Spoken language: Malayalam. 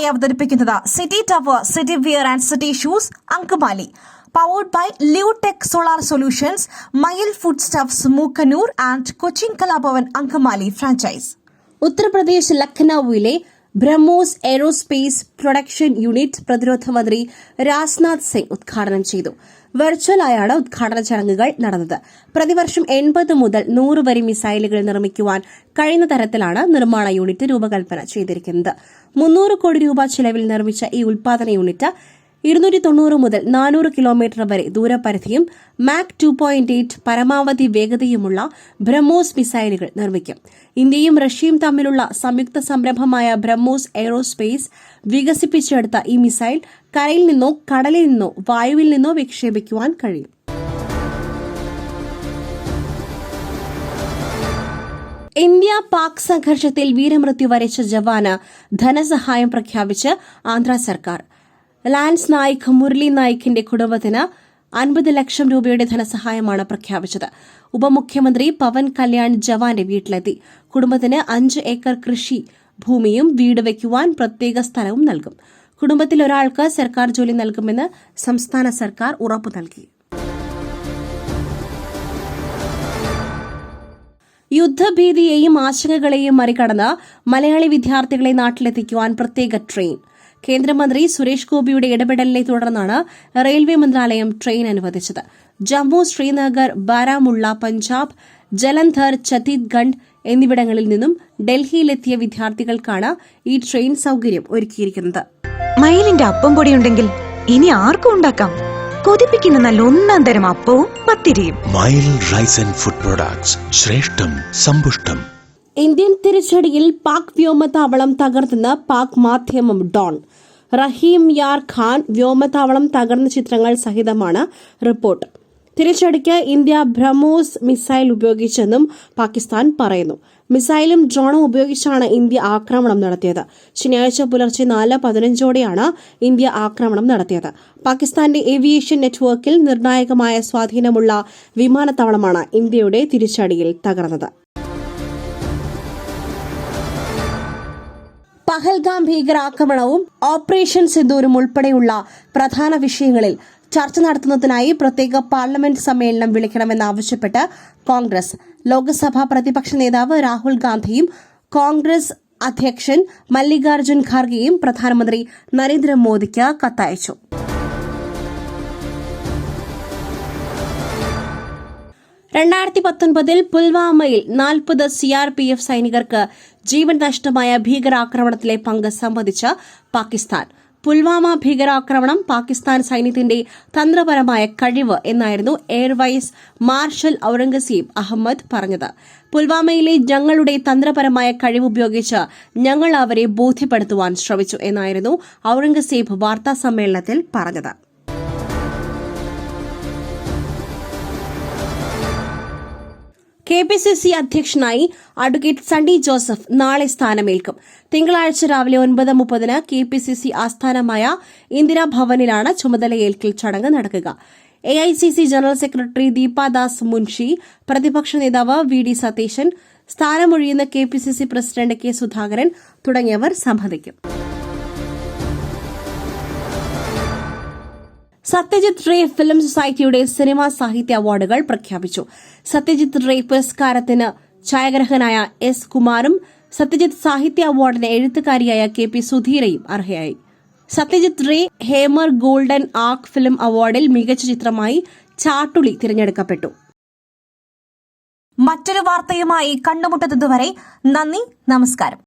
നിങ്ങൾക്കായി അവതരിപ്പിക്കുന്നത് city tower, city wear and city shoes, Angamaly. Powered by Leotech solar solutions, Mayil food stuffs, Mookkannoor and Cochin Kalabhavan Angamaly franchise. Uttar Pradesh ലഖ്നൌവിലെ ബ്രഹ്മോസ് എയ്റോസ്പേസ് പ്രൊഡക്ഷൻ യൂണിറ്റ് പ്രതിരോധ മന്ത്രി രാജ്നാഥ് സിംഗ് ഉദ്ഘാടനം ചെയ്തു. വെർച്വലായാണ് ഉദ്ഘാടന ചടങ്ങുകൾ നടന്നത്. പ്രതിവർഷം 80 മുതൽ 100 വരെ മിസൈലുകൾ നിർമ്മിക്കുവാൻ കഴിയുന്ന തരത്തിലാണ് നിർമ്മാണ യൂണിറ്റ് രൂപകൽപ്പന ചെയ്തിരിക്കുന്നത്. 300 കോടി രൂപ ചെലവിൽ നിർമ്മിച്ച ഈ ഉൽപാദന യൂണിറ്റ് 290 മുതൽ 400 കിലോമീറ്റർ വരെ ദൂരപരിധിയും മാക് 2.8 പരമാവധി വേഗതയുമുള്ള ബ്രഹ്മോസ് മിസൈലുകൾ നിർമ്മിക്കും. ഇന്ത്യയും റഷ്യയും തമ്മിലുള്ള സംയുക്ത സംരംഭമായ ബ്രഹ്മോസ് എയ്റോസ്പേസ് വികസിപ്പിച്ചെടുത്ത ഈ മിസൈൽ കരയിൽ നിന്നോ കടലിൽ നിന്നോ വായുവിൽ നിന്നോ വിക്ഷേപിക്കുവാൻ കഴിയും. ഇന്ത്യ പാക് സംഘർഷത്തിൽ വീരമൃത്യു വരിച്ച ജവാന് ധനസഹായം പ്രഖ്യാപിച്ച് ആന്ധ്ര സർക്കാർ. ലാൻസ് നായിക് മുരളി നായിക്കിന്റെ കുടുംബത്തിന് 50 ലക്ഷം രൂപയുടെ ധനസഹായമാണ് പ്രഖ്യാപിച്ചത്. ഉപമുഖ്യമന്ത്രി പവൻ കല്യാൺ ജവാന്റെ വീട്ടിലെത്തി. കുടുംബത്തിന് 5 ഏക്കർ കൃഷി ഭൂമിയും വീട് വയ്ക്കുവാൻ പ്രത്യേക സ്ഥലവും നൽകും. കുടുംബത്തിൽ ഒരാൾക്ക് സർക്കാർ ജോലി നൽകുമെന്ന് സംസ്ഥാന സർക്കാർ ഉറപ്പു നൽകി. യുദ്ധഭീതിയെയും ആശങ്കകളെയും മറികടന്ന് മലയാളി വിദ്യാർത്ഥികളെ നാട്ടിലെത്തിക്കുവാൻ പ്രത്യേക ട്രെയിൻ. കേന്ദ്രമന്ത്രി സുരേഷ് ഗോപിയുടെ ഇടപെടലിനെ തുടർന്നാണ് റെയിൽവേ മന്ത്രാലയം ട്രെയിൻ അനുവദിച്ചത്. ജമ്മു, ശ്രീനഗർ, ബാരാമുള്ള, പഞ്ചാബ്, ജലന്ധർ, ഛത്തീസ്ഗഡ് എന്നിവിടങ്ങളിൽ നിന്നും ഡൽഹിയിലെത്തിയ വിദ്യാർത്ഥികൾക്കാണ് ഈ ട്രെയിൻ സൌകര്യം ഒരുക്കിയിരിക്കുന്നത്. മയിലിന്റെ അപ്പം പൊടിയുണ്ടെങ്കിൽ ഇനി ആർക്കും ഉണ്ടാക്കാം. കൊതിപ്പിക്കുന്ന നല്ല ഒന്നാം തരം അപ്പവും പത്തിരിയും. മയിൽ റൈസ് ആൻഡ് ഫുഡ് പ്രൊഡക്ട്സ്, ശ്രേഷ്ഠം സമ്പുഷ്ടം. ഇന്ത്യൻ തിരിച്ചടിയിൽ പാക് വ്യോമതാവളം തകർത്തെന്ന് പാക് മാധ്യമം ഡോൺ. റഹീം യാർ ഖാൻ വ്യോമതാവളം തകർന്ന ചിത്രങ്ങൾ സഹിതമാണ് റിപ്പോർട്ട്. തിരിച്ചടിക്ക് ഇന്ത്യ ബ്രഹ്മോസ് മിസൈൽ ഉപയോഗിച്ചെന്നും പാകിസ്ഥാൻ പറയുന്നു. മിസൈലും ഡ്രോണും ഉപയോഗിച്ചാണ് ഇന്ത്യ ആക്രമണം നടത്തിയത്. ശനിയാഴ്ച പുലർച്ചെ 4:15ഓടെയാണ് ഇന്ത്യ ആക്രമണം നടത്തിയത്. പാകിസ്ഥാന്റെ ഏവിയേഷൻ നെറ്റ്വർക്കിൽ നിർണായകമായ സ്വാധീനമുള്ള വിമാനത്താവളമാണ് ഇന്ത്യയുടെ തിരിച്ചടിയിൽ തകർന്നത്. പഹൽഗാം ഭീകരാക്രമണവും ഓപ്പറേഷൻ സിന്ദൂരും ഉൾപ്പെടെയുള്ള പ്രധാന വിഷയങ്ങളിൽ ചർച്ച നടത്തുന്നതിനായി പ്രത്യേക പാർലമെന്റ് സമ്മേളനം വിളിക്കണമെന്നാവശ്യപ്പെട്ട് കോൺഗ്രസ്. ലോക്സഭാ പ്രതിപക്ഷ നേതാവ് രാഹുൽ ഗാന്ധിയും കോൺഗ്രസ് അധ്യക്ഷൻ മല്ലികാർജ്ജുൻ ഖാർഗെയും പ്രധാനമന്ത്രി നരേന്ദ്രമോദിക്ക് കത്തയച്ചു. പുൽവാമയിൽ 40 CRPF സൈനികർക്ക് ജീവൻ നഷ്ടമായ ഭീകരാക്രമണത്തിലെ പങ്ക് സംബന്ധിച്ച് പാകിസ്ഥാൻ. പുൽവാമ ഭീകരാക്രമണം പാകിസ്ഥാൻ സൈന്യത്തിന്റെ തന്ത്രപരമായ കഴിവ് എന്നായിരുന്നു air vice marshal Aurangzeb Ahmed പറഞ്ഞത്. പുൽവാമയിലെ ഞങ്ങളുടെ തന്ത്രപരമായ കഴിവ് ഉപയോഗിച്ച് ഞങ്ങൾ അവരെ ബോധ്യപ്പെടുത്തുവാൻ ശ്രമിച്ചു എന്നായിരുന്നു ഔറംഗസീബ് വാർത്താ സമ്മേളനത്തിൽ പറഞ്ഞത്. KPCC അധ്യക്ഷനായി അഡ്വക്കേറ്റ് സണ്ണി ജോസഫ് നാളെ സ്ഥാനമേൽക്കും. തിങ്കളാഴ്ച രാവിലെ 9:30 KPCC ആസ്ഥാനമായ ഇന്ദിരാഭവനിലാണ് ചുമതലയേൽക്കൽ ചടങ്ങ് നടക്കുക. AICC general secretary Deepa Das Munshi, പ്രതിപക്ഷ നേതാവ് VD സതീശൻ, സ്ഥാനമൊഴിയുന്ന KPCC പ്രസിഡന്റ് K സുധാകരൻ തുടങ്ങിയവർ സംബന്ധിക്കും. സത്യജിത് റേ ഫിലിം സൊസൈറ്റിയുടെ സിനിമാ സാഹിത്യ അവാർഡുകൾ പ്രഖ്യാപിച്ചു. സത്യജിത് റേ പുരസ്കാരത്തിന് ഛായാഗ്രഹനായ S കുമാറും സത്യജിത് സാഹിത്യ അവാർഡിന് എഴുത്തുകാരിയായ KP സുധീരയും അർഹയായി. സത്യജിത് റേ ഹേമർ ഗോൾഡൻ ആർക്ക് ഫിലിം അവാർഡിൽ മികച്ച ചിത്രമായി ചാട്ടുളി തിരഞ്ഞെടുക്കപ്പെട്ടു. മറ്റൊരു വാർത്തയുമായി കണ്ടുമുട്ടുന്നതുവരെ നന്ദി, നമസ്കാരം.